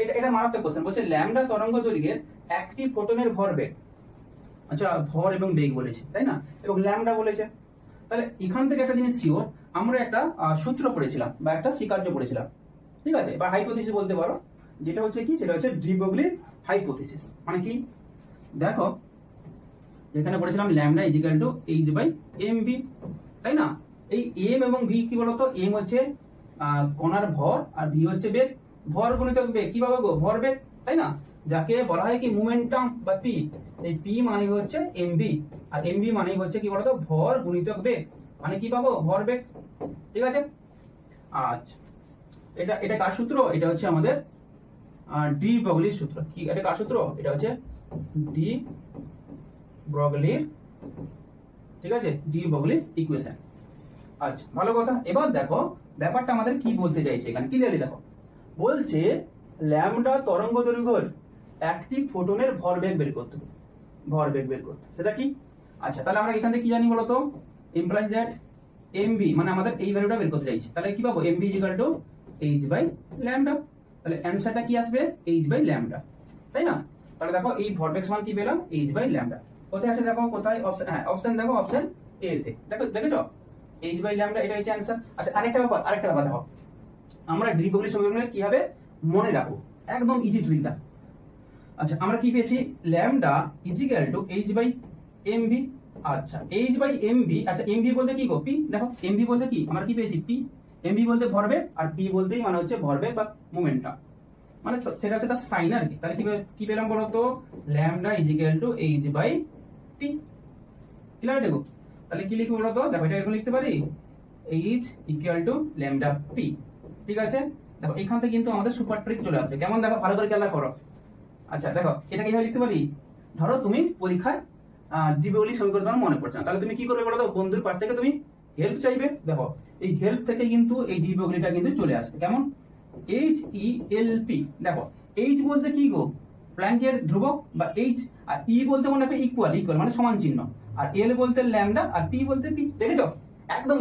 এটা এটা মারাত্মক কোশ্চেন। বলছে ল্যামডা তরঙ্গ দৈর্ঘ্যের একটি ফোটনের ভরবেগ, আচ্ছা ভর এবং বেগ বলেছে তাই না, এবং ল্যামডা বলেছে। তাহলে এখান থেকে একটা জিনিস শিওর, আমরা একটা সূত্র পড়েছিলাম বা একটা স্বীকার্য পড়েছিলাম, ঠিক আছে, বা হাইপোথিসিস বলতে পারো, যেটা হচ্ছে কি, সেটা হচ্ছে ডি ব্রগলির হাইপোথিসিস। মানে কি, দেখো এখানে পড়েছিলাম lambda is equal to H by M V, তাই না। এই এম এবং ভি কি বলতো, এম হচ্ছে কণার ভর আর ভি হচ্ছে বেগ। ভর গুণিতক বেগ কি পাবো গো, ভর বেগ, তাই না, যাকে বলা হয় কি মোমেন্টাম বা পি। এই পি মানে হচ্ছে এমভি, আর এমভি মানে হচ্ছে কি বলতো, ভর গুণিতক বেগ, মানে কি পাবো, ভর বেগ, ঠিক আছে। আচ্ছা, এটা এটা কার সূত্র, এটা হচ্ছে আমাদের ডি ব্রগলির সূত্র। কি এটা কার সূত্র, এটা হচ্ছে ডি ব্রগলির, ঠিক আছে, ডি ব্রগলির ইকুয়েশন। আচ্ছা ভালো কথা। এবার দেখো ব্যাপারটা আমাদের কি বলতে চাইছে এখানে, ক্লিয়ারলি দেখো। বলছে ল্যামডা তরঙ্গ দৈর্ঘ্যের একটি ফোটনের ভরবেগ বের করতে হবে, ভরবেগ বের করতে, সেটা কি। আচ্ছা তাহলে আমরা এখান থেকে কি জানি বলতো, ইমপ্লাইজ দ্যাট এমভি মানে আমাদের এই ভ্যালুটা বের করতে চাইছি। তাহলে কি পাবো, MV is equal to H by lambda. তাহলে অ্যানসারটা কি আসবে, এইচ বাই ল্যামডা, তাই না। তাহলে দেখো এই ভরবেগ সমান কি পেলাম, এইচ বাই ল্যামডা। কোথায় আছে দেখো, কোথায় অপশন, হ্যাঁ অপশন দেখো, অপশন এ তে দেখো, দেখেছো এইচ বাই ল্যামডা, এটা হচ্ছে অ্যানসার। আচ্ছা আরেকটা ব্যাপার দেখো, আমরা ডি ব্রগলি সমীকরণে কিভাবে মনে রাখবো, একদম ইজি ট্রিকটা। আচ্ছা আমরা কি পেয়েছি, lambda is equal to H by MV. আচ্ছা এইচ বাই এমভি, আচ্ছা এমভি বলতে কি গো, পি। দেখো এমভি বলতে কি, আমরা কি পেয়েছি, পি। এমভি বলতে ভরবেগ, আর পি বলতেই মানে হচ্ছে ভরবেগ বা মোমেন্টাম, মানে সেটা হচ্ছে তার সাইন আর কি। তাহলে কি পেলাম বলতো, lambda is equal to H by P. Clear দেখো, তাহলে কি লিখবো বলতো, দেখো এটা এরকম লিখতে পারি, H equal to lambda P, ঠিক আছে। দেখো এখান থেকে কিন্তু আমাদের সুপার ট্রিক চলে আসবে, কেমন দেখো, ভালো করে খেয়াল করো। আচ্ছা দেখো এটা কিভাবে লিখতে পারি, ধরো তুমি পরীক্ষায় ডি ব্রগলি সমীকরণ মনে পড়ছে না, তাহলে তুমি কি করবে বলো তো, বন্ধুর পাশ থেকে তুমি হেল্প চাইবে। দেখো এই হেল্প থেকে কিন্তু এই ডি ব্রগলিটা কিন্তু চলে আসবে, কেমন, এইচ ই এল পি। দেখো এইচ বলতে কি গো, প্ল্যাঙ্কের ধ্রুবক বা এইচ, আর ই বলতে মনে রাখবে ইকুয়াল, ইকুয়াল মানে সমান চিহ্ন, আর এল বলতে ল্যামডা, আর পি বলতে পি। দেখেছো একদম